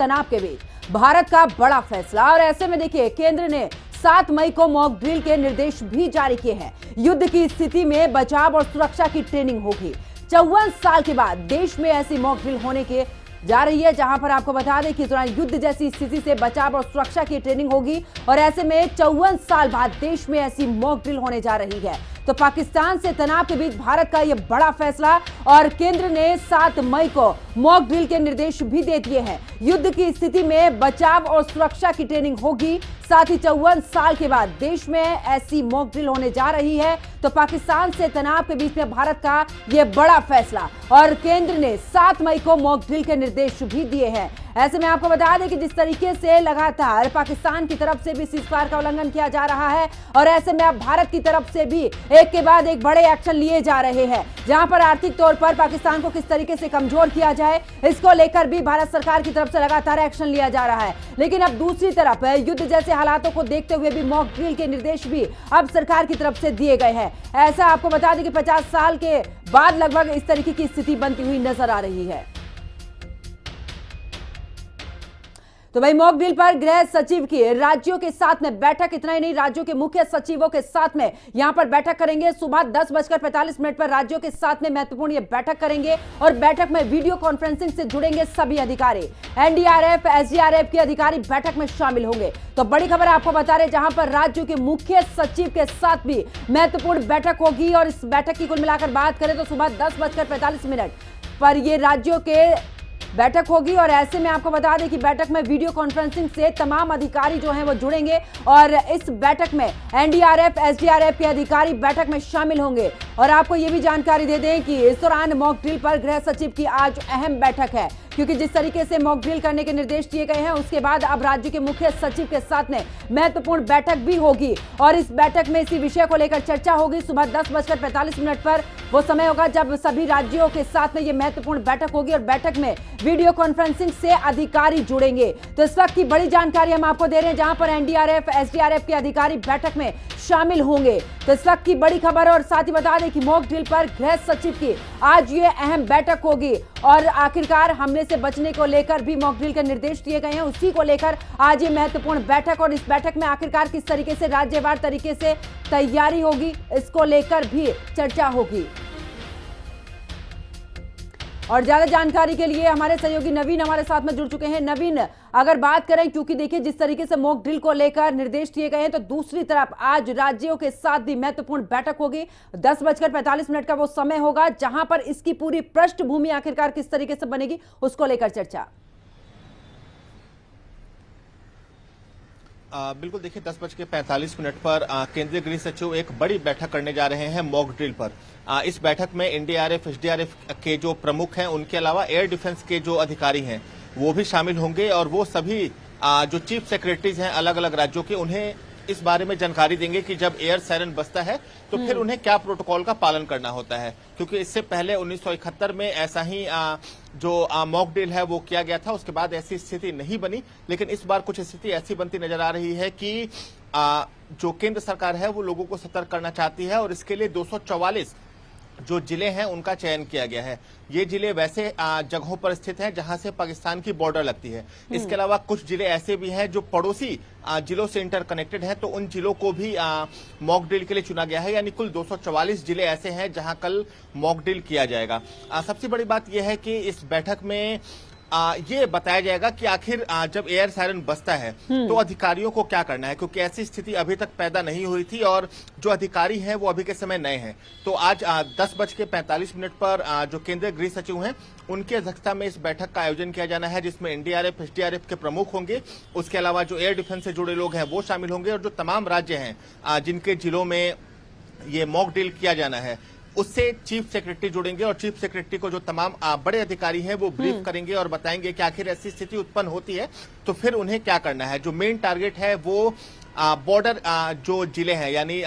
तनाव के बीच भारत का बड़ा फैसला। और ऐसे में देखिए, केंद्र ने 7 मई को मॉक ड्रिल के निर्देश भी जारी किए हैं। युद्ध की स्थिति में बचाव और सुरक्षा की ट्रेनिंग होगी। 54 साल के बाद देश में ऐसी मॉक ड्रिल होने के जा रही है, जहां पर आपको बता दें कि दौरान युद्ध जैसी स्थिति से बचाव और सुरक्षा की ट्रेनिंग होगी। और ऐसे में 54 साल बाद देश में ऐसी मॉक ड्रिल होने जा रही है। तो पाकिस्तान से तनाव के बीच भारत का यह बड़ा फैसला, और केंद्र ने 7 मई को मॉक ड्रिल के निर्देश भी दे दिए हैं। युद्ध की स्थिति में बचाव और सुरक्षा की ट्रेनिंग होगी। साथ ही 54 साल के बाद देश में ऐसी मॉक ड्रिल होने जा रही है। तो पाकिस्तान से तनाव के बीच में भारत का यह बड़ा फैसला, और केंद्र ने 7 मई को मॉक ड्रिल के निर्देश भी दिए हैं। ऐसे में आपको बता दें कि जिस तरीके से लगातार पाकिस्तान की तरफ से भी सीजफायर का उल्लंघन किया जा रहा है, और ऐसे में अब भारत की तरफ से भी एक के बाद एक बड़े एक्शन लिए जा रहे हैं, जहां पर आर्थिक तौर पर पाकिस्तान को किस तरीके से कमजोर किया जाए, इसको लेकर भी भारत सरकार की तरफ से लगातार एक्शन लिया जा रहा है। लेकिन अब दूसरी तरफ युद्ध जैसे हालातों को देखते हुए भी मॉक ड्रिल के निर्देश भी अब सरकार की तरफ से दिए गए हैं। ऐसा आपको बता दें कि 50 साल के बाद लगभग इस तरीके की स्थिति बनती हुई नजर आ रही है। तो भाई, मॉक ड्रिल पर गृह सचिव की राज्यों के साथ में बैठक, इतना ही नहीं, राज्यों के मुख्य सचिवों के साथ में यहां पर बैठक करेंगे। सुबह 10:45 पर राज्यों के साथ में महत्वपूर्ण ये बैठक करेंगे, और बैठक में वीडियो कॉन्फ्रेंसिंग से जुड़ेंगे सभी अधिकारी। एनडीआरएफ, एसडीआरएफ के अधिकारी बैठक में शामिल होंगे। तो बड़ी खबर आपको बता रहे, जहां पर राज्यों के मुख्य सचिव के साथ भी महत्वपूर्ण बैठक होगी। और इस बैठक की कुल मिलाकर बात करें तो सुबह 10:45 पर यह राज्यों के बैठक होगी। और ऐसे में आपको बता दें कि बैठक में वीडियो कॉन्फ्रेंसिंग से तमाम अधिकारी जो हैं वो जुड़ेंगे, और इस बैठक में एनडीआरएफ, एसडीआरएफ के अधिकारी बैठक में शामिल होंगे। और आपको ये भी जानकारी दे दें कि इस दौरान मॉक ड्रिल पर गृह सचिव की आज अहम बैठक है, क्योंकि जिस तरीके से मॉक ड्रिल करने के निर्देश दिए गए हैं, उसके बाद अब राज्य के मुख्य सचिव के साथ में महत्वपूर्ण बैठक भी होगी। और इस बैठक में इसी विषय को लेकर चर्चा होगी। सुबह 10:45 पर वो समय होगा जब सभी राज्यों के साथ में ये महत्वपूर्ण बैठक होगी, और बैठक में वीडियो कॉन्फ्रेंसिंग से अधिकारी जुड़ेंगे। तो इस वक्त की बड़ी जानकारी हम आपको दे रहे हैं, जहां पर एनडीआरएफ, एसडीआरएफ के अधिकारी बैठक में शामिल होंगे। तो इस वक्त की बड़ी खबर, और साथ ही बता दें कि मॉक ड्रिल पर गृह सचिव की आज ये अहम बैठक होगी। और आखिरकार हमले से बचने को लेकर भी मॉक ड्रिल के निर्देश दिए गए हैं, उसी को लेकर आज ये महत्वपूर्ण बैठक। और इस बैठक में आखिरकार किस तरीके से राज्यवार तरीके से तैयारी होगी, इसको लेकर भी चर्चा होगी। और ज्यादा जानकारी के लिए हमारे सहयोगी नवीन हमारे साथ में जुड़ चुके हैं। नवीन, अगर बात करें, क्योंकि देखिए जिस तरीके से मॉक ड्रिल को लेकर निर्देश दिए गए हैं, तो दूसरी तरफ आज राज्यों के साथ भी महत्वपूर्ण बैठक होगी। 10:45 का वो समय होगा, जहां पर इसकी पूरी पृष्ठभूमि आखिरकार किस तरीके से बनेगी, उसको लेकर चर्चा। बिल्कुल, देखिए 10:45 पर केंद्रीय गृह सचिव एक बड़ी बैठक करने जा रहे हैं मॉक ड्रिल पर। इस बैठक में एनडीआरएफ, एसडीआरएफ के जो प्रमुख हैं, उनके अलावा एयर डिफेंस के जो अधिकारी हैं वो भी शामिल होंगे। और वो सभी जो चीफ सेक्रेटरीज हैं अलग अलग राज्यों के, उन्हें इस बारे में जानकारी देंगे कि जब एयर सायरन बजता है तो फिर उन्हें क्या प्रोटोकॉल का पालन करना होता है। क्योंकि इससे पहले 1971 में ऐसा ही जो मॉक ड्रिल है वो किया गया था, उसके बाद ऐसी स्थिति नहीं बनी। लेकिन इस बार कुछ स्थिति ऐसी बनती नजर आ रही है कि जो केंद्र सरकार है वो लोगों को सतर्क करना चाहती है, और इसके लिए 244 जो जिले हैं उनका चयन किया गया है। ये जिले वैसे जगहों पर स्थित हैं जहां से पाकिस्तान की बॉर्डर लगती है। इसके अलावा कुछ जिले ऐसे भी हैं जो पड़ोसी जिलों से इंटरकनेक्टेड हैं, तो उन जिलों को भी मॉक ड्रिल के लिए चुना गया है। यानी कुल 244 जिले ऐसे हैं जहां कल मॉक ड्रिल किया जाएगा। सबसे बड़ी बात यह है कि इस बैठक में ये बताया जाएगा कि आखिर जब एयर सायरन बजता है तो अधिकारियों को क्या करना है, क्योंकि ऐसी स्थिति अभी तक पैदा नहीं हुई थी, और जो अधिकारी हैं वो अभी के समय नए हैं। तो आज 10:45 पर जो केंद्रीय गृह सचिव हैं उनकी अध्यक्षता में इस बैठक का आयोजन किया जाना है, जिसमें एनडीआरएफ, एसडीआरएफ के प्रमुख होंगे। उसके अलावा जो एयर डिफेंस से जुड़े लोग हैं वो शामिल होंगे, और जो तमाम राज्य हैं जिनके जिलों में ये मॉक ड्रिल किया जाना है, उससे चीफ सेक्रेटरी जुड़ेंगे। और चीफ सेक्रेटरी को जो तमाम बड़े अधिकारी हैं वो ब्रीफ करेंगे और बताएंगे कि आखिर ऐसी स्थिति उत्पन्न होती है तो फिर उन्हें क्या करना है। जो मेन टारगेट है वो बॉर्डर जो जिले हैं, यानी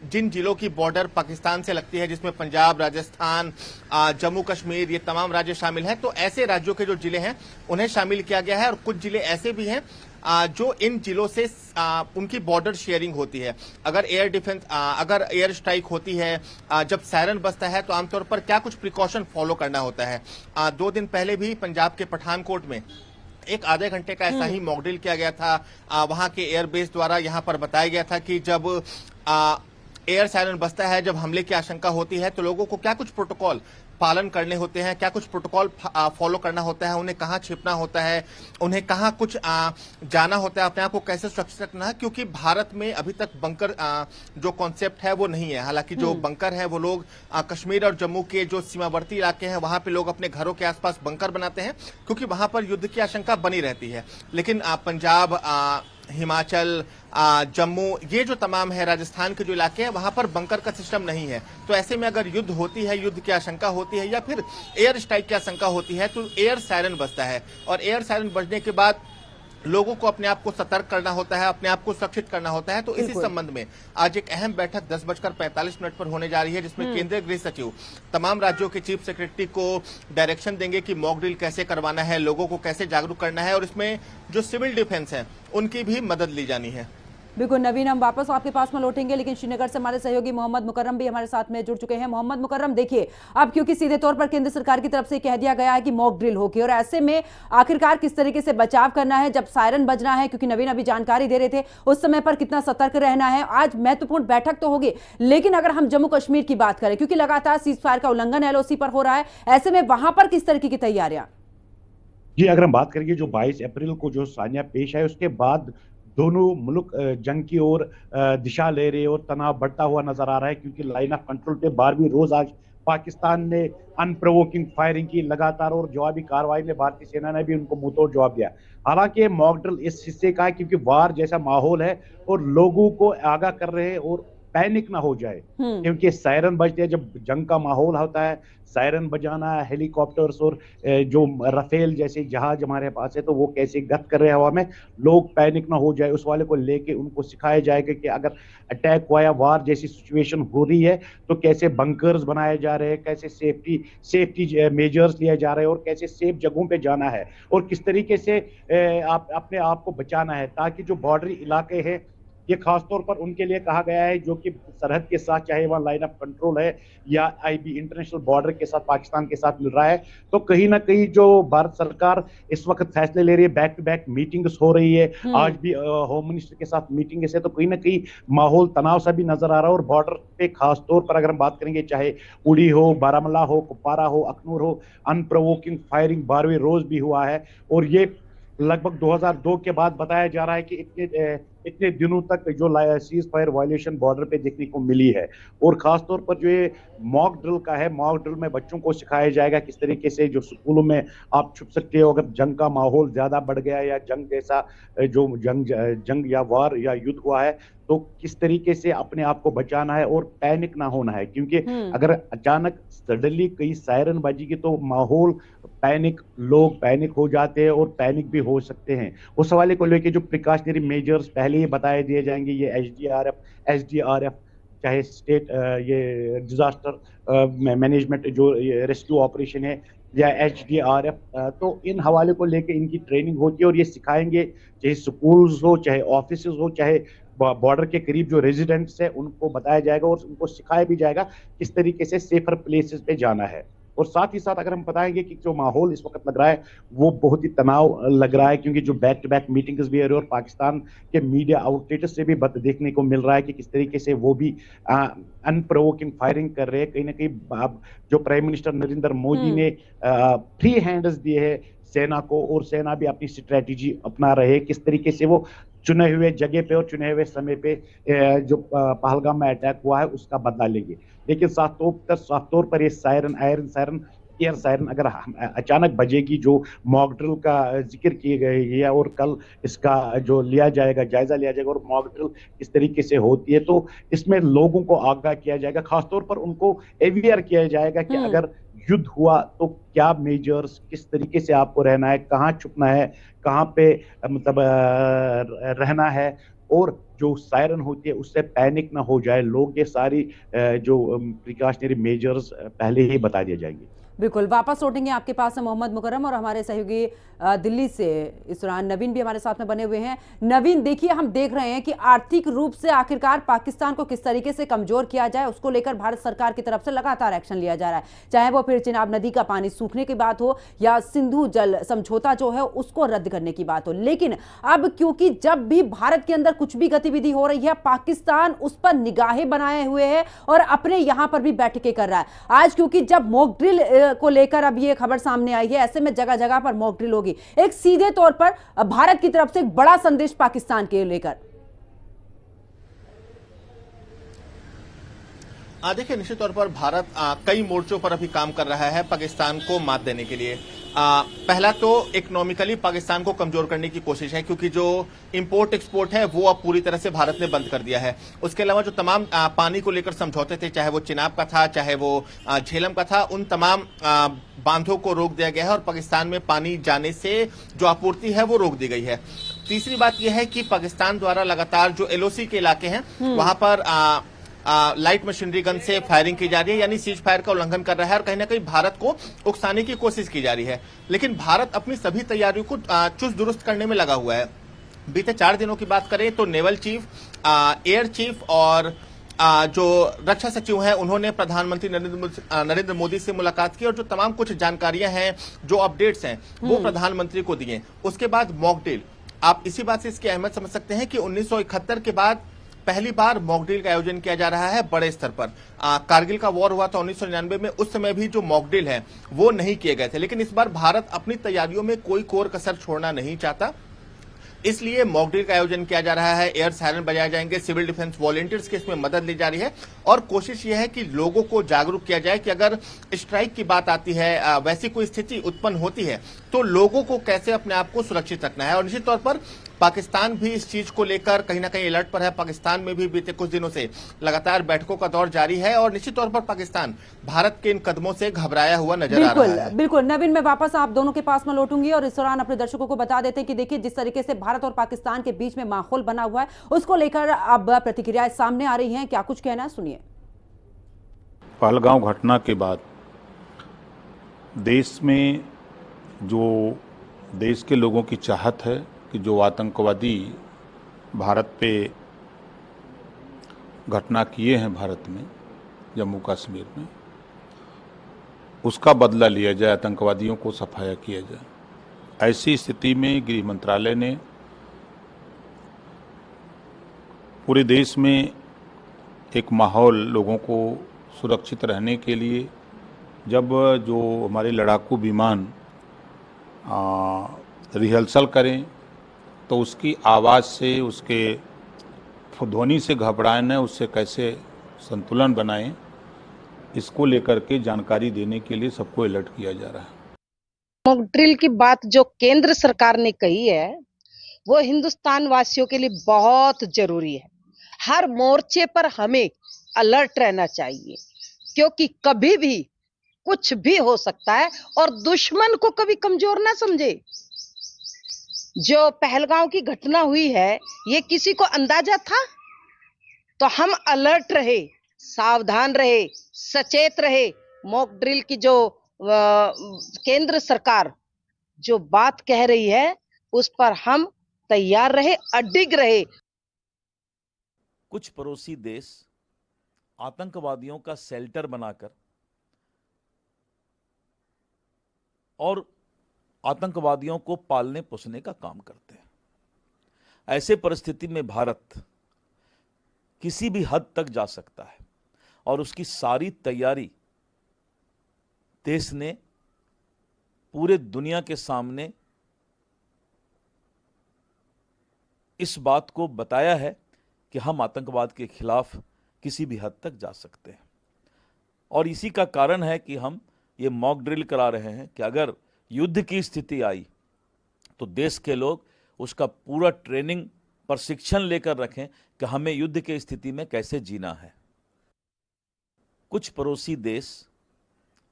जिन जिलों की बॉर्डर पाकिस्तान से लगती है, जिसमें पंजाब, राजस्थान, जम्मू कश्मीर, ये तमाम राज्य शामिल हैं, तो ऐसे राज्यों के जो जिले हैं उन्हें शामिल किया गया है। और कुछ जिले ऐसे भी हैं जो इन जिलों से उनकी बॉर्डर शेयरिंग होती है। अगर एयर डिफेंस, अगर एयर स्ट्राइक होती है, जब सायरन बजता है तो आमतौर पर क्या कुछ प्रिकॉशन फॉलो करना होता है। 2 दिन पहले भी पंजाब के पठानकोट में एक आधे घंटे का ऐसा ही मॉक ड्रिल किया गया था। वहां के एयरबेस द्वारा यहां पर बताया गया था कि जब एयर सायरन बजता है, जब हमले की आशंका होती है, तो लोगों को क्या कुछ प्रोटोकॉल पालन करने होते हैं, क्या कुछ प्रोटोकॉल फॉलो करना होता है, उन्हें कहाँ छिपना होता है, उन्हें कहाँ कुछ जाना होता है, अपने आप को कैसे सुरक्षित रखना है, क्योंकि भारत में अभी तक बंकर जो कॉन्सेप्ट है वो नहीं है। हालांकि जो बंकर है वो लोग कश्मीर और जम्मू के जो सीमावर्ती इलाके हैं वहां पे लोग अपने घरों के आसपास बंकर बनाते हैं, क्योंकि वहां पर युद्ध की आशंका बनी रहती है। लेकिन पंजाब, हिमाचल, जम्मू, ये जो तमाम है, राजस्थान के जो इलाके हैं वहां पर बंकर का सिस्टम नहीं है। तो ऐसे में अगर युद्ध होती है, युद्ध की आशंका होती है या फिर एयर स्ट्राइक की आशंका होती है, तो एयर सायरन बजता है और एयर सायरन बजने के बाद लोगों को अपने आप को सतर्क करना होता है, अपने आप को सुरक्षित करना होता है। तो इसी संबंध में आज एक अहम बैठक 10:45 पर होने जा रही है, जिसमें केंद्रीय गृह सचिव तमाम राज्यों के चीफ सेक्रेटरी को डायरेक्शन देंगे कि मॉक ड्रिल कैसे करवाना है, लोगों को कैसे जागरूक करना है और इसमें जो सिविल डिफेंस है उनकी भी मदद ली जानी है। बिल्कुल नवीन, हम वापस आपके पास में लौटेंगे, लेकिन श्रीनगर से हमारे सहयोगी मोहम्मद मुकर्रम भी हमारे साथ में जुड़ चुके हैं। मोहम्मद मुकर्रम, देखिए अब क्योंकि सीधे तौर पर केंद्र सरकार की तरफ से कह दिया गया है कि मॉक ड्रिल होगी, और ऐसे में आखिरकार किस तरीके से बचाव करना है जब सायरन बजना है, क्योंकि नवीन अभी जानकारी दे रहे थे उस समय पर कितना सतर्क रहना है। आज महत्वपूर्ण बैठक तो होगी, लेकिन अगर हम जम्मू कश्मीर की बात करें, क्योंकि लगातार सीज फायर का उल्लंघन एलओसी पर हो रहा है, ऐसे में वहां पर किस तरीके की तैयारियां? जी, अगर हम बात करेंगे जो 22 अप्रैल को जो सान्या पेश है, उसके बाद दोनों मुल्क जंग की ओर दिशा ले रहे और तनाव बढ़ता हुआ नजर आ रहा है, क्योंकि लाइन ऑफ कंट्रोल पे 12वीं रोज आज पाकिस्तान ने अनप्रोवोकिंग फायरिंग की लगातार, और जवाबी कार्रवाई में भारतीय सेना ने भी उनको मुंहतोड़ जवाब दिया। हालांकि मॉक ड्रिल इस हिस्से का है क्योंकि वार जैसा माहौल है और लोगों को आगाह कर रहे हैं और पैनिक ना हो जाए, क्योंकि सायरन बजते हैं जब जंग का माहौल होता है। सायरन बजाना, हेलीकॉप्टर्स और जो रफेल जैसे जहाज हमारे पास है तो वो कैसे गत कर रहे हैं हवा में, लोग पैनिक ना हो जाए उस वाले को लेके उनको सिखाया जाएगा कि अगर अटैक हुआ या वार जैसी सिचुएशन हो रही है तो कैसे बंकर्स बनाए जा रहे हैं, कैसे सेफ्टी मेजर्स लिए जा रहे हैं और कैसे सेफ जगहों पे जाना है और किस तरीके से आप अपने आप को बचाना है, ताकि जो बॉर्डरी इलाके हैं ये खासतौर पर उनके लिए कहा गया है जो कि सरहद के साथ, चाहे वहाँ लाइन ऑफ कंट्रोल है या आईबी इंटरनेशनल बॉर्डर के साथ पाकिस्तान के साथ मिल रहा है। तो कहीं ना कहीं जो भारत सरकार इस वक्त फैसले ले रही है, बैक टू बैक मीटिंग्स हो रही है, आज भी होम मिनिस्टर के साथ मीटिंग है, तो कहीं ना कहीं माहौल तनाव सा भी नजर आ रहा है। और बॉर्डर पे खासतौर पर अगर हम बात करेंगे, चाहे उड़ी हो, बारामूला हो, कुपवारा हो, अखनूर हो, अनप्रोवोकिंग फायरिंग 12वीं रोज भी हुआ है और ये लगभग 2002 के बाद बताया जा रहा है कि इतने दिनों तक जो सीज फायर वायलेशन बॉर्डर पे देखने को मिली है। और खासतौर पर जो ये मॉक ड्रिल का है, मॉक ड्रिल में बच्चों को सिखाया जाएगा किस तरीके से जो स्कूलों में आप छुप सकते हो अगर जंग का माहौल ज्यादा बढ़ गया या जंग जैसा जो जंग या वार या युद्ध हुआ है तो किस तरीके से अपने आप को बचाना है और पैनिक ना होना है, क्योंकि अगर अचानक सडनली कहीं सायरन बजेगी तो माहौल लोग पैनिक हो जाते हैं और पैनिक भी हो सकते हैं। उस हवाले को लेकर जो प्रिकॉशनरी मेजर्स पहले ही बताए दिए जाएंगे, ये एसडीआरएफ चाहे स्टेट ये डिजास्टर मैनेजमेंट जो रेस्क्यू ऑपरेशन है या एचडीआरएफ, तो इन हवाले को लेकर इनकी ट्रेनिंग होती है और ये सिखाएंगे, चाहे स्कूल्स हो, चाहे ऑफिस हो, चाहे बॉर्डर के करीब जो रेजिडेंट्स है उनको बताया जाएगा और उनको सिखाया भी जाएगा किस तरीके से सेफर प्लेसेस पे जाना है। और साथ ही साथ अगर हम बताएंगे कि जो माहौल इस वक्त लग रहा है वो बहुत ही तनाव लग रहा है, क्योंकि जो बैक टू बैक मीटिंग्स भी है और पाकिस्तान के मीडिया आउटलेट्स से भी देखने को मिल रहा है कि किस तरीके से वो भी अनप्रोवोकिंग फायरिंग कर रहे हैं। कहीं ना कहीं जो प्राइम मिनिस्टर नरेंद्र मोदी ने फ्री हैंड्स दिए हैं सेना को और सेना भी अपनी स्ट्रेटेजी अपना रहे हैं किस तरीके से वो चुने हुए जगह पे और चुने हुए समय पे जो पहलगाम में अटैक हुआ है उसका बदला लेंगे। लेकिन साफ तौर पर ये एयर सायरन अगर अचानक बजेगी, जो मॉक ड्रिल का जिक्र किए गए है और कल इसका जो जायजा लिया जाएगा और मॉक ड्रिल किस तरीके से होती है तो इसमें लोगों को आगाह किया जाएगा, खासतौर पर उनको अवेयर किया जाएगा कि अगर युद्ध हुआ तो क्या मेजर्स, किस तरीके से आपको रहना है, कहाँ छुपना है, कहाँ पे मतलब रहना है, और जो सायरन होती है उससे पैनिक ना हो जाए लोग। ये सारी जो प्रिकॉशनरी मेजर्स पहले ही बता दिए जाएंगे। बिल्कुल, वापस लौटेंगे आपके पास है मोहम्मद मुकर्रम और हमारे सहयोगी दिल्ली से इस दौरान नवीन भी हमारे साथ में बने हुए हैं। नवीन, देखिए हम देख रहे हैं कि आर्थिक रूप से आखिरकार पाकिस्तान को किस तरीके से कमजोर किया जाए, उसको लेकर भारत सरकार की तरफ से लगातार एक्शन लिया जा रहा है, चाहे वो फिर चिनाब नदी का पानी सूखने की बात हो या सिंधु जल समझौता जो है उसको रद्द करने की बात हो। लेकिन अब क्योंकि जब भी भारत के अंदर कुछ भी गतिविधि हो रही है, पाकिस्तान उस पर निगाहें बनाए हुए है और अपने यहां पर भी बैठकें कर रहा है। आज क्योंकि जब मॉक ड्रिल को लेकर अब ये खबर सामने आई है, ऐसे में जगह जगह पर मॉक ड्रिल होगी, एक सीधे तौर पर भारत की तरफ से एक बड़ा संदेश पाकिस्तान के लेकर। देखिए, निश्चित तौर पर भारत कई मोर्चों पर अभी काम कर रहा है पाकिस्तान को मात देने के लिए। पहला तो इकोनॉमिकली पाकिस्तान को कमजोर करने की कोशिश है, क्योंकि जो इंपोर्ट एक्सपोर्ट है वो अब पूरी तरह से भारत ने बंद कर दिया है। उसके अलावा जो तमाम पानी को लेकर समझौते थे, चाहे वो चिनाब का था चाहे वो झेलम का था, उन तमाम बांधों को रोक दिया गया है और पाकिस्तान में पानी जाने से जो आपूर्ति है वो रोक दी गई है। तीसरी बात यह है कि पाकिस्तान द्वारा लगातार जो एलओसी के इलाके हैं वहां पर लाइट मशीनरी गन से फायरिंग की जा रही है, यानी सीज फायर का उल्लंघन कर रहा है और कहीं ना कहीं भारत को उकसाने की कोशिश की जा रही है। लेकिन भारत अपनी सभी तैयारियों को चुस्त दुरुस्त करने में लगा हुआ है। बीते 4 दिनों की बात करें तो नेवल चीफ, एयर चीफ और जो रक्षा सचिव हैं उन्होंने प्रधानमंत्री नरेंद्र मोदी से मुलाकात की और जो तमाम कुछ जानकारियां हैं, जो अपडेट्स हैं वो प्रधानमंत्री को दिए। उसके बाद मॉक ड्रिल, आप इसी बात से इसकी अहमियत समझ सकते हैं कि 1971 के बाद पहली बार मॉक ड्रिल का आयोजन किया जा रहा है बड़े स्तर पर। कारगिल का वॉर हुआ था 1999 में, उस समय भी जो मॉक ड्रिल है वो नहीं किए गए थे। लेकिन इस बार भारत अपनी तैयारियों में कोई कोर कसर छोड़ना नहीं चाहता, इसलिए मॉक ड्रिल का आयोजन किया जा रहा है। एयर सायरन बजाए जाएंगे, सिविल डिफेंस वॉलंटियर्स की इसमें मदद ली जा रही है और कोशिश यह है कि लोगों को जागरूक किया जाए कि अगर स्ट्राइक की बात आती है, वैसी कोई स्थिति उत्पन्न होती है तो लोगों को कैसे अपने आप को सुरक्षित रखना है। और निश्चित तौर पर पाकिस्तान भी इस चीज को लेकर कहीं ना कहीं अलर्ट पर है। पाकिस्तान में भी बीते कुछ दिनों से लगातार बैठकों का दौर जारी है और निश्चित तौर पर पाकिस्तान भारत के इन कदमों से घबराया हुआ नजर आ रहा है। बिल्कुल नवीन, मैं वापस आप दोनों के पास में लौटूंगी और इस दौरान अपने दर्शकों को बता देते हैं कि देखिए जिस तरीके से भारत और पाकिस्तान के बीच में माहौल बना हुआ है उसको लेकर अब प्रतिक्रियाएं सामने आ रही हैं, क्या कुछ कहना है सुनिए। पहलगांव घटना के बाद देश में जो देश के लोगों की चाहत है कि जो आतंकवादी भारत पे घटना किए हैं भारत में, जम्मू कश्मीर में, उसका बदला लिया जाए, आतंकवादियों को सफाया किया जाए। ऐसी स्थिति में गृह मंत्रालय ने पूरे देश में एक माहौल लोगों को सुरक्षित रहने के लिए, जब जो हमारे लड़ाकू विमान रिहर्सल करें तो उसकी आवाज़ से, उसके ध्वनि से घबराएं न, उससे कैसे संतुलन बनाएं, इसको लेकर के जानकारी देने के लिए सबको अलर्ट किया जा रहा है। मॉक ड्रिल की बात जो केंद्र सरकार ने कही है वो हिंदुस्तान वासियों के लिए बहुत जरूरी है। हर मोर्चे पर हमें अलर्ट रहना चाहिए, क्योंकि कभी भी कुछ भी हो सकता है और दुश्मन को कभी कमजोर ना समझे। जो पहलगांव की घटना हुई है ये किसी को अंदाजा था? तो हम अलर्ट रहे, सावधान रहे, सचेत रहे। मॉक ड्रिल की जो केंद्र सरकार जो बात कह रही है उस पर हम तैयार रहे, अडिग रहे। कुछ पड़ोसी देश आतंकवादियों का शेल्टर बनाकर और आतंकवादियों को पालने पोसने का काम करते हैं। ऐसे परिस्थिति में भारत किसी भी हद तक जा सकता है और उसकी सारी तैयारी देश ने पूरे दुनिया के सामने इस बात को बताया है कि हम आतंकवाद के खिलाफ किसी भी हद तक जा सकते हैं। और इसी का कारण है कि हम ये मॉक ड्रिल करा रहे हैं कि अगर युद्ध की स्थिति आई तो देश के लोग उसका पूरा ट्रेनिंग प्रशिक्षण लेकर रखें कि हमें युद्ध की स्थिति में कैसे जीना है। कुछ पड़ोसी देश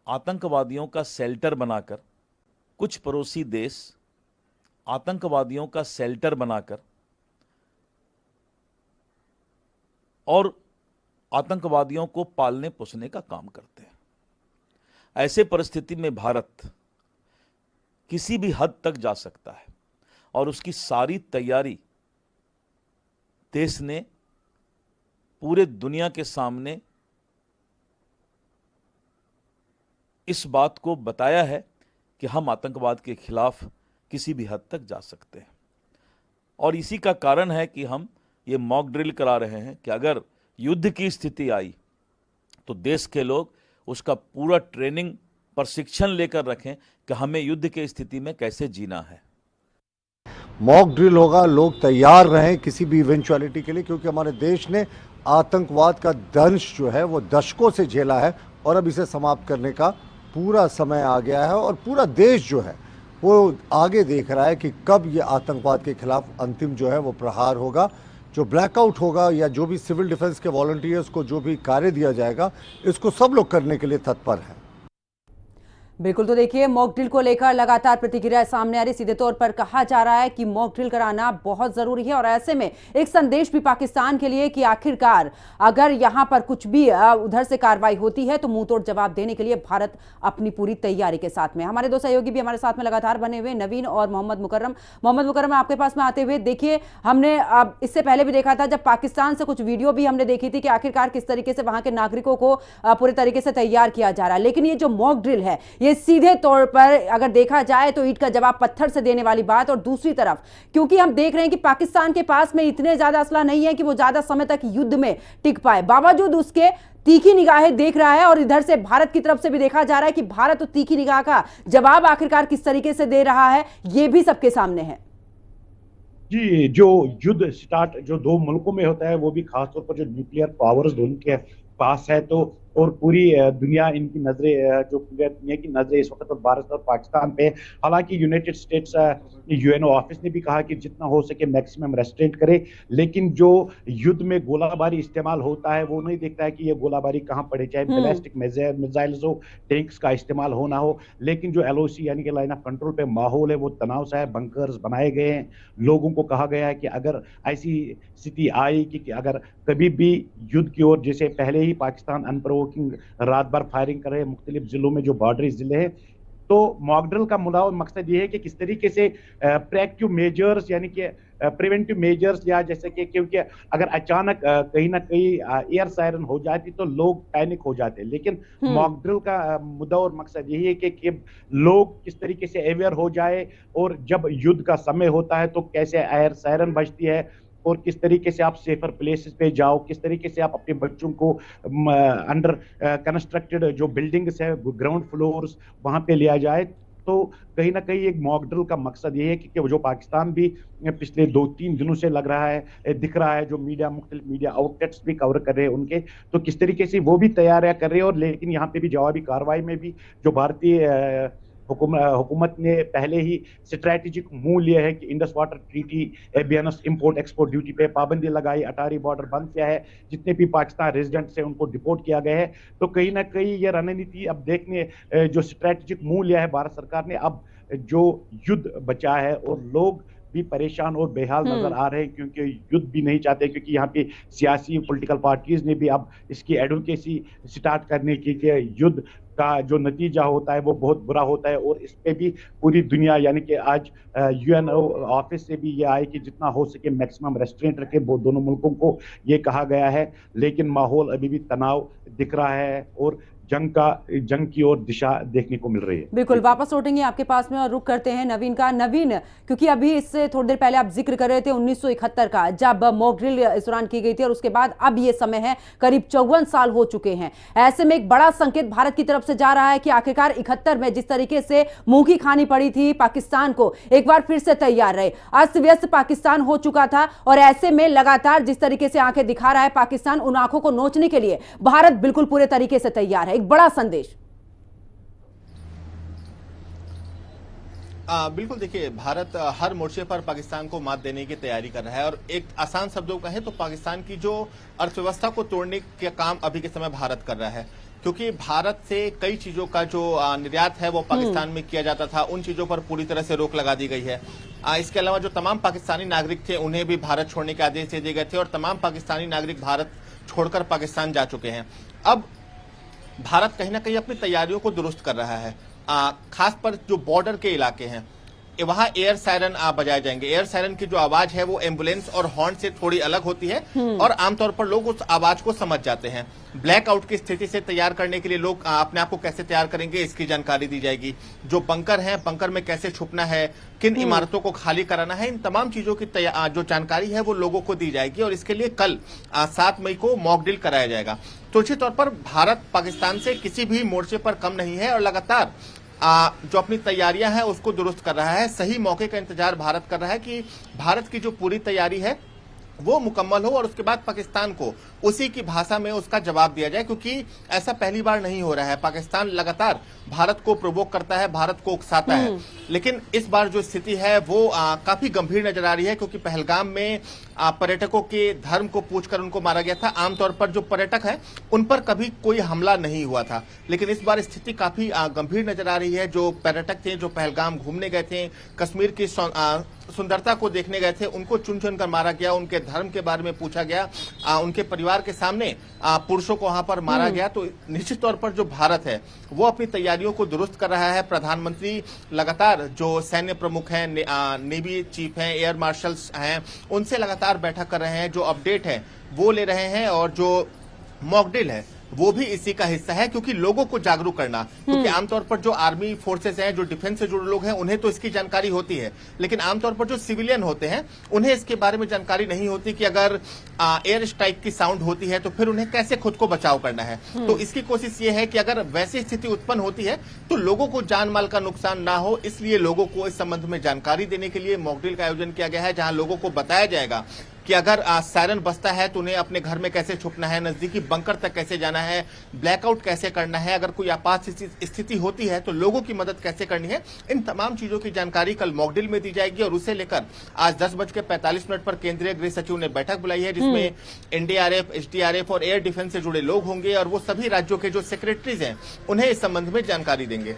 आतंकवादियों का शेल्टर बनाकर और आतंकवादियों को पालने पोसने का काम करते हैं। ऐसे परिस्थिति में भारत किसी भी हद तक जा सकता है और उसकी सारी तैयारी देश ने पूरे दुनिया के सामने इस बात को बताया है कि हम आतंकवाद के खिलाफ किसी भी हद तक जा सकते हैं। और इसी का कारण है कि हम ये मॉक ड्रिल करा रहे हैं कि अगर युद्ध की स्थिति आई तो देश के लोग उसका पूरा ट्रेनिंग प्रशिक्षण लेकर रखें कि हमें युद्ध की स्थिति में कैसे जीना है। मॉक ड्रिल होगा, लोग तैयार रहें किसी भी इवेंचुअलिटी के लिए, क्योंकि हमारे देश ने आतंकवाद का दंश जो है वो दशकों से झेला है और अब इसे समाप्त करने का पूरा समय आ गया है। और पूरा देश जो है वो आगे देख रहा है कि कब ये आतंकवाद के खिलाफ अंतिम जो है वो प्रहार होगा, जो ब्लैकआउट होगा या जो भी सिविल डिफेंस के वॉलंटियर्स को जो भी कार्य दिया जाएगा, इसको सब लोग करने के लिए तत्पर हैं। बिल्कुल, तो देखिए मॉक ड्रिल को लेकर लगातार प्रतिक्रिया सामने आ रही। सीधे तौर पर कहा जा रहा है कि मॉक ड्रिल कराना बहुत जरूरी है और ऐसे में एक संदेश भी पाकिस्तान के लिए कि आखिरकार अगर यहां पर कुछ भी उधर से कार्रवाई होती है तो मुंह तोड़ जवाब देने के लिए भारत अपनी पूरी तैयारी के साथ में। हमारे दो सहयोगी भी हमारे साथ में लगातार बने हुए, नवीन और मोहम्मद मुकर्रम, आपके पास में आते हुए देखिए, हमने इससे पहले भी देखा था जब पाकिस्तान से कुछ वीडियो भी हमने देखी थी कि आखिरकार किस तरीके से वहां के नागरिकों को पूरे तरीके से तैयार किया जा रहा है। लेकिन ये जो मॉक ड्रिल है ये सीधे तौर पर अगर देखा जाए तो ईंट का जवाब पत्थर से देने वाली बात। और दूसरी तरफ क्योंकि हम देख रहे हैं कि पाकिस्तान के पास में इतने ज्यादा असला नहीं है कि वो ज्यादा समय तक युद्ध में टिक पाए, बावजूद उसके तीखी निगाहें देख रहा है। और इधर से भारत की तरफ से भी देखा जा रहा है कि भारत तो तीखी निगाह का जवाब आखिरकार किस तरीके से दे रहा है, यह भी सबके सामने है। जी, जो युद्ध स्टार्ट जो दो मुल्कों में होता है वो भी खासतौर पर जो न्यूक्लियर पावर्स दोनों के पास है, तो और पूरी दुनिया इनकी नजरें जो पूरी दुनिया की नजरें इस वक्त तो भारत और पाकिस्तान पे। हालांकि यूनाइटेड स्टेट्स यूएनओ ऑफिस ने भी कहा कि जितना हो सके मैक्सिमम रेस्ट्रेंट करे, लेकिन जो युद्ध में गोलाबारी इस्तेमाल होता है वो नहीं देखता है कि ये गोलाबारी कहाँ पड़े, चाहे बैलिस्टिक मिसाइल्स हो, टैंक्स का इस्तेमाल होना हो। लेकिन जो एलओसी यानी कि लाइन ऑफ कंट्रोल पे माहौल है वो तनाव सा है, बंकर्स बनाए गए हैं, लोगों को कहा गया है कि अगर ऐसी स्थिति आई कि अगर कभी भी युद्ध की ओर, जैसे पहले ही पाकिस्तान अनप्रोवोकिंग रात भर फायरिंग कर रहे हैं मुख्तलिफ जिलों में जो बॉर्डरी जिले हैं, तो मॉक ड्रिल का मकसद ये है कि किस तरीके से प्रोएक्टिव मेजर्स यानी कि प्रिवेंटिव मेजर्स या जैसे कि, क्योंकि अगर अचानक कहीं ना कहीं एयर सायरन हो जाती तो लोग पैनिक हो जाते, लेकिन मॉक ड्रिल का मुद्दा और मकसद यही है कि लोग किस तरीके से अवेयर हो जाए और जब युद्ध का समय होता है तो कैसे एयर सायरन बजती है और किस तरीके से आप सेफर प्लेसेस पे जाओ, किस तरीके से आप अपने बच्चों को अंडर कंस्ट्रक्टेड जो बिल्डिंग्स है ग्राउंड फ्लोर्स वहां पे लिया जाए। तो कहीं ना कहीं एक मॉक ड्रिल का मकसद ये है कि जो पाकिस्तान भी पिछले 2-3 दिनों से लग रहा है, दिख रहा है, जो मुख्तलिफ मीडिया आउटलेट्स भी कवर कर रहे हैं उनके, तो किस तरीके से वो भी तैयारियां कर रहे हैं। और लेकिन यहाँ पे भी जवाबी कार्रवाई में भी जो भारतीय हुकूमत ने पहले ही स्ट्रैटेजिक मूव लिया है कि इंडस वाटर ट्रीटी, एबियनस इंपोर्ट एक्सपोर्ट ड्यूटी पे पाबंदी लगाई, अटारी बॉर्डर बंद किया है, जितने भी पाकिस्तान रेजिडेंट्स हैं उनको डिपोर्ट किया गया है। तो कहीं ना कहीं ये रणनीति अब देखने जो स्ट्रैटेजिक मूव लिया है भारत सरकार ने, अब जो युद्ध बचा है और लोग भी परेशान और बेहाल नजर आ रहे हैं क्योंकि युद्ध भी नहीं चाहते, क्योंकि यहाँ पे सियासी पॉलिटिकल पार्टीज ने भी अब इसकी एडवोकेसी स्टार्ट करने की कि युद्ध का जो नतीजा होता है वो बहुत बुरा होता है। और इस पे भी पूरी दुनिया यानी कि आज यूएनओ ऑफिस से भी ये आए कि जितना हो सके मैक्सिमम रेस्ट्रेंट रखे, वो दोनों मुल्कों को ये कहा गया है। लेकिन माहौल अभी भी तनाव दिख रहा है और जंग की ओर दिशा देखने को मिल रही है। बिल्कुल, वापस लौटेंगे आपके पास में और रुक करते हैं नवीन का। नवीन, क्योंकि अभी इससे थोड़ी देर पहले आप जिक्र कर रहे थे 1971 का, जब मॉक ड्रिल इस दौरान की गई थी और उसके बाद अब ये समय है करीब 54 साल हो चुके हैं। ऐसे में एक बड़ा संकेत भारत की तरफ से जा रहा है कि आखिरकार 71 में जिस तरीके से मुंह की खानी पड़ी थी पाकिस्तान को, एक बार फिर से तैयार रहे। अस्त व्यस्त पाकिस्तान हो चुका था और ऐसे में लगातार जिस तरीके से आंखें दिखा रहा है पाकिस्तान, उन आंखों को नोचने के लिए भारत बिल्कुल पूरे तरीके से तैयार है। बड़ा संदेश। बिल्कुल, देखिए भारत हर मोर्चे पर पाकिस्तान को मात देने की तैयारी कर रहा है और एक आसान शब्दों का है तो पाकिस्तान की जो अर्थव्यवस्था को तोड़ने का काम अभी के समय भारत कर रहा है, क्योंकि भारत से कई चीजों का जो निर्यात है वो पाकिस्तान में किया जाता था, उन चीजों पर पूरी तरह से रोक लगा दी गई है। इसके अलावा जो तमाम पाकिस्तानी नागरिक थे उन्हें भी भारत छोड़ने के आदेश दे दिए गए थे और तमाम पाकिस्तानी नागरिक भारत छोड़कर पाकिस्तान जा चुके हैं। अब भारत कहीं ना कहीं अपनी तैयारियों को दुरुस्त कर रहा है। खास पर जो बॉर्डर के इलाके हैं वहां एयर सायरन बजाए जाएंगे। एयर सायरन की जो आवाज है वो एम्बुलेंस और हॉर्न से थोड़ी अलग होती है और आमतौर पर लोग उस आवाज को समझ जाते हैं। ब्लैकआउट की स्थिति से तैयार करने के लिए लोग अपने आप को कैसे तैयार करेंगे इसकी जानकारी दी जाएगी। जो बंकर है, बंकर में कैसे छुपना है, किन इमारतों को खाली कराना है, इन तमाम चीजों की जो जानकारी है वो लोगों को दी जाएगी और इसके लिए कल 7 मई को मॉक ड्रिल कराया जाएगा। तो निश्चित तौर पर भारत पाकिस्तान से किसी भी मोर्चे पर कम नहीं है और लगातार जो अपनी तैयारियां हैं उसको दुरुस्त कर रहा है। सही मौके का इंतजार भारत कर रहा है कि भारत की जो पूरी तैयारी है वो मुकम्मल हो और उसके बाद पाकिस्तान को उसी की भाषा में उसका जवाब दिया जाए, क्योंकि ऐसा पहली बार नहीं हो रहा है। पाकिस्तान लगातार भारत को प्रोवोक करता है, भारत को उकसाता है, लेकिन इस बार जो स्थिति है वो काफी गंभीर नजर आ रही है, क्योंकि पहलगाम में पर्यटकों के धर्म को पूछकर उनको मारा गया था। आमतौर पर जो पर्यटक हैं उन पर कभी कोई हमला नहीं हुआ था, लेकिन इस बार स्थिति काफी गंभीर नजर आ रही है। जो पर्यटक थे, जो पहलगाम घूमने गए थे, कश्मीर की सुंदरता को देखने गए थे, उनको चुन चुन कर मारा गया, उनके धर्म के बारे में पूछा गया, उनके परिवार के सामने पुरुषों को वहां पर मारा गया। तो निश्चित तौर पर जो भारत है वो अपनी तैयारियों को दुरुस्त कर रहा है। प्रधानमंत्री लगातार जो सैन्य प्रमुख हैं, नेवी चीफ हैं, एयर मार्शल्स हैं, उनसे लगातार बैठक कर रहे हैं, जो अपडेट है वो ले रहे हैं और जो मॉक ड्रिल है वो भी इसी का हिस्सा है, क्योंकि लोगों को जागरूक करना। क्योंकि आमतौर पर जो आर्मी फोर्सेस हैं, जो डिफेंस से जुड़े लोग हैं, उन्हें तो इसकी जानकारी होती है, लेकिन आमतौर पर जो सिविलियन होते हैं उन्हें इसके बारे में जानकारी नहीं होती कि अगर एयर स्ट्राइक की साउंड होती है तो फिर उन्हें कैसे खुद को बचाव करना है। तो इसकी कोशिश ये है कि अगर वैसी स्थिति उत्पन्न होती है तो लोगों को जान माल का नुकसान ना हो, इसलिए लोगों को इस संबंध में जानकारी देने के लिए मॉक ड्रिल का आयोजन किया गया है, जहां लोगों को बताया जाएगा कि अगर सायरन बजता है तो उन्हें अपने घर में कैसे छुपना है, नजदीकी बंकर तक कैसे जाना है, ब्लैकआउट कैसे करना है, अगर कोई आपात स्थिति होती है तो लोगों की मदद कैसे करनी है। इन तमाम चीजों की जानकारी कल मॉक ड्रिल में दी जाएगी और उसे लेकर आज 10:45 पर केंद्रीय गृह सचिव ने बैठक बुलाई है, जिसमें एनडीआरएफ, एसडीआरएफ और एयर डिफेंस से जुड़े लोग होंगे और वो सभी राज्यों के जो सेक्रेटरीज हैं उन्हें इस संबंध में जानकारी देंगे।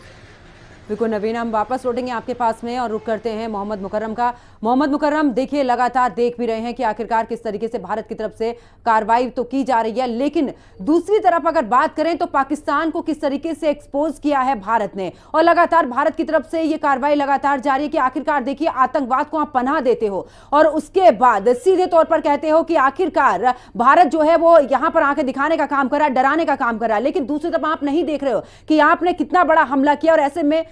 बिल्कुल नवीन, हम वापस लौटेंगे आपके पास में और रुक करते हैं मोहम्मद मुकर्रम का। मोहम्मद मुकर्रम, देखिए लगातार देख भी रहे हैं कि आखिरकार किस तरीके से भारत की तरफ से कार्रवाई तो की जा रही है, लेकिन दूसरी तरफ अगर बात करें तो पाकिस्तान को किस तरीके से एक्सपोज किया है भारत ने, और लगातार भारत की तरफ से ये कार्रवाई लगातार जारी है कि आखिरकार देखिए आतंकवाद को आप पनाह देते हो और उसके बाद सीधे तौर पर कहते हो कि आखिरकार भारत जो है वो यहां पर आंखें दिखाने का काम कर रहा है, डराने का काम कर रहा है, लेकिन दूसरी तरफ आप नहीं देख रहे हो कि आपने कितना बड़ा हमला किया और ऐसे में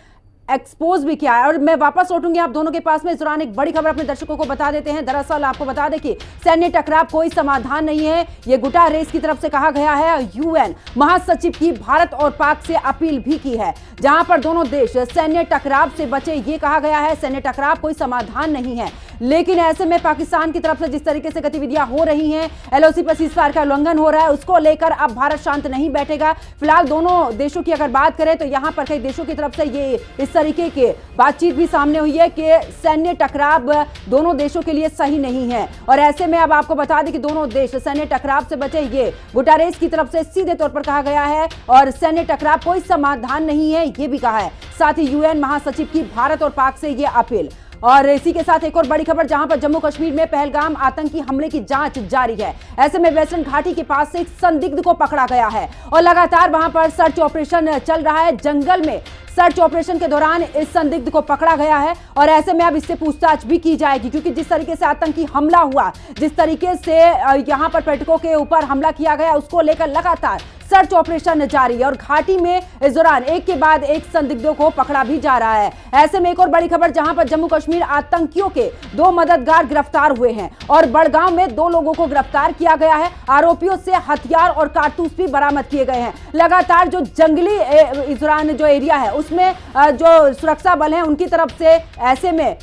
एक्सपोज भी किया है। और मैं वापस लौटूंगी आप दोनों के पास में। इस दौरान एक बड़ी खबर अपने दर्शकों को बता देते हैं। दरअसल आपको बता दें कि सैन्य टकराव कोई समाधान नहीं है, यह गुटारेस की तरफ से कहा गया है। यूएन महासचिव की भारत और पाक से अपील भी की है, जहां पर दोनों देश सैन्य टकराव से बचे, यह कहा गया है। सैन्य टकराव कोई समाधान नहीं है, लेकिन ऐसे में पाकिस्तान की तरफ से जिस तरीके से गतिविधियां हो रही हैं, एलओसी पर सीजफायर का उल्लंघन हो रहा है, उसको लेकर अब भारत शांत नहीं बैठेगा। फिलहाल दोनों देशों की अगर बात करें तो यहां पर कई देशों की तरफ से ये इस तरीके के बातचीत भी सामने हुई है कि सैन्य टकराव दोनों देशों के लिए सही नहीं है। और ऐसे में अब आपको बता दें कि दोनों देश सैन्य टकराव से बचे, ये गुटारेस की तरफ से सीधे तौर पर कहा गया है, और सैन्य टकराव कोई समाधान नहीं है ये भी कहा है। साथ ही यूएन महासचिव की भारत और पाक से ये अपील। और इसी के साथ एक और बड़ी खबर, जहां पर जम्मू कश्मीर में पहलगाम आतंकी हमले की जांच जारी है। ऐसे में वेस्टर्न घाटी के पास से एक संदिग्ध को पकड़ा गया है और लगातार वहां पर सर्च ऑपरेशन चल रहा है। जंगल में सर्च ऑपरेशन के दौरान इस संदिग्ध को पकड़ा गया है और ऐसे में अब इससे पूछताछ भी की जाएगी, क्योंकि जिस तरीके से आतंकी हमला हुआ, जिस तरीके से यहां पर पर्यटकों के ऊपर हमला किया गया, उसको लेकर लगातार सर्च ऑपरेशन जारी है और घाटी में इस दौरान एक के बाद एक संदिग्धों को पकड़ा भी जा रहा है। ऐसे में एक और बड़ी खबर, जहां पर जम्मू कश्मीर आतंकियों के 2 मददगार गिरफ्तार हुए हैं और बड़गांव में 2 लोगों को गिरफ्तार किया गया है। आरोपियों से हथियार और कारतूस भी बरामद किए गए हैं। लगातार जो जंगली इस दौरान जो एरिया है उसमें जो सुरक्षा बल हैं उनकी तरफ से ऐसे में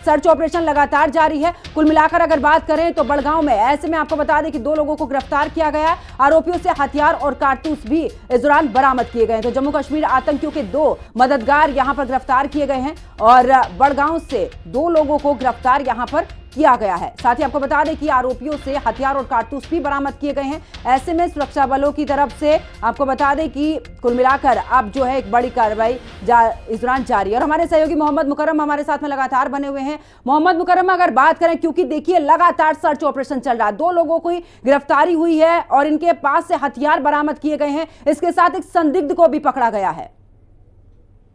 सर्च ऑपरेशन लगातार जारी है। कुल मिलाकर अगर बात करें तो बड़गांव में ऐसे में आपको बता दें कि 2 लोगों को गिरफ्तार किया गया है। आरोपियों से हथियार और कारतूस भी इस दौरान बरामद किए गए हैं। तो जम्मू कश्मीर आतंकियों के 2 मददगार यहां पर गिरफ्तार किए गए हैं और बड़गांव से 2 लोगों को गिरफ्तार यहां पर किया गया है। साथ ही आपको बता दें कि आरोपियों से हथियार और कारतूस भी बरामद किए गए हैं। ऐसे में सुरक्षा बलों की तरफ से आपको बता दें कि कुल मिलाकर अब जो है एक बड़ी कार्रवाई इस दौरान जारी है। और हमारे सहयोगी मोहम्मद मुकर्रम हमारे साथ में लगातार बने हुए हैं। मोहम्मद मुकर्रम, अगर बात करें, क्योंकि देखिए लगातार सर्च ऑपरेशन चल रहा है, 2 लोगों की गिरफ्तारी हुई है और इनके पास से हथियार बरामद किए गए हैं, इसके साथ एक संदिग्ध को भी पकड़ा गया है।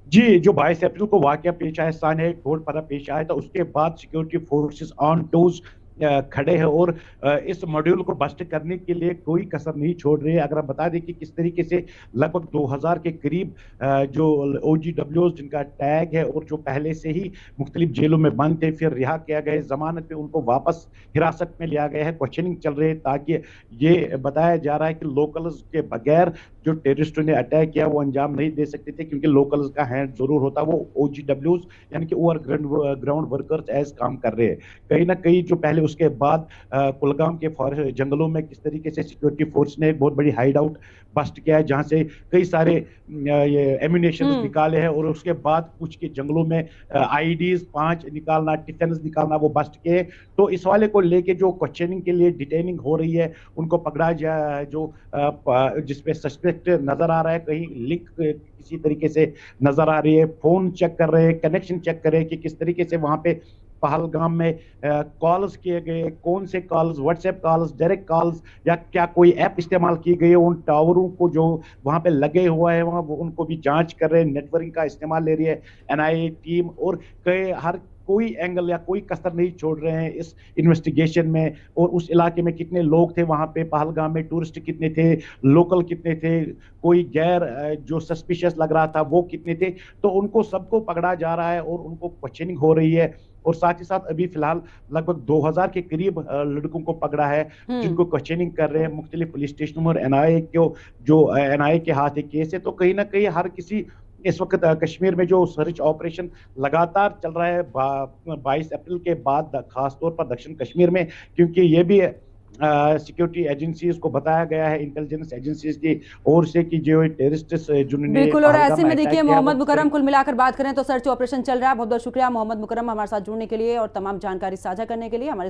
जी, जो 22 अप्रैल को वाकया पेश आया, स्थानीय घोड़परा पेश आया था, उसके बाद सिक्योरिटी फोर्सेस ऑन टूज खड़े हैं और इस मॉड्यूल को बस्ट करने के लिए कोई कसर नहीं छोड़ रहे हैं। अगर हम बता दें कि किस तरीके से लगभग 2000 के करीब जो OGWs जिनका टैग है और जो पहले से ही मुख्तलिफ जेलों में बंद थे, फिर रिहा किया गया, जमानत पे उनको वापस हिरासत में लिया गया है, क्वेश्चनिंग चल रही है, ताकि ये बताया जा रहा है कि लोकल्स के बगैर जो टेररिस्टों ने अटैक किया वो अंजाम नहीं दे सकते थे, क्योंकि लोकल्स का हैंड जरूर होता। वो OGWs यानी कि ओवर ग्राउंड वर्कर्स एज काम कर रहे हैं। कहीं ना कहीं जो पहले उसके बाद कुलगाम के फॉरेस्ट जंगलों में किस तरीके से सिक्योरिटी फोर्स ने एक बहुत बड़ी हाइड आउट बस्ट किया है, जहां से कई सारे ये एम्यूनेशन निकाले हैं, और उसके बाद कुछ के जंगलों में IEDs 5 निकालना, टिफिन्स निकालना, वो बस्ट किए। तो इस वाले को लेके जो क्वेश्चनिंग के लिए डिटेनिंग हो रही है, उनको पकड़ा जा जो जिसपे सस्पेक्ट नजर आ रहा है, कहीं लिंक किसी तरीके से नजर आ रही है, फोन चेक कर रहे हैं, कनेक्शन चेक कर रहे हैं कि किस तरीके से वहां पे पहलगाम में कॉल्स किए गए, कौन से calls, WhatsApp calls, direct calls, या क्या कोई ऐप इस्तेमाल की गई है। उन टावरों को जो वहां पे लगे हुआ है वहां, उनको भी जांच कर रहे हैं, नेटवर्किंग का इस्तेमाल ले रही है NIA टीम, और हर कोई एंगल या कोई कसर नहीं छोड़ रहे हैं इस इन्वेस्टिगेशन में। और उस इलाके में कितने लोग थे वहां पे, पहलगाम में टूरिस्ट कितने थे, लोकल कितने थे, कोई गैर जो सस्पिशियस लग रहा था वो कितने थे, तो उनको सबको पकड़ा जा रहा है और उनको क्वेश्चनिंग हो रही है। और साथ ही साथ अभी फिलहाल लगभग 2000 के करीब लड़कों को पकड़ा है, जिनको क्वेश्चनिंग कर रहे हैं मुख्तलिफ पुलिस स्टेशनों में। और NIA को जो NIA के हाथ एक केस है, तो कहीं ना कहीं हर किसी इस वक्त कश्मीर में जो सर्च ऑपरेशन लगातार चल रहा है 22 अप्रैल के बाद, खासतौर पर दक्षिण कश्मीर में, क्योंकि ये भी सिक्योरिटी एजेंसीज को बताया गया है, इंटेलिजेंस एजेंसीज की ओर से, कि जो टेररिस्ट जिन्होंने बिल्कुल। और ऐसे में देखिए मोहम्मद मुकर्रम, कुल मिलाकर बात करें तो सर्च ऑपरेशन चल रहा है। बहुत बहुत शुक्रिया मोहम्मद मुकर्रम हमारे साथ जुड़ने के लिए और तमाम जानकारी साझा करने के लिए। हमारे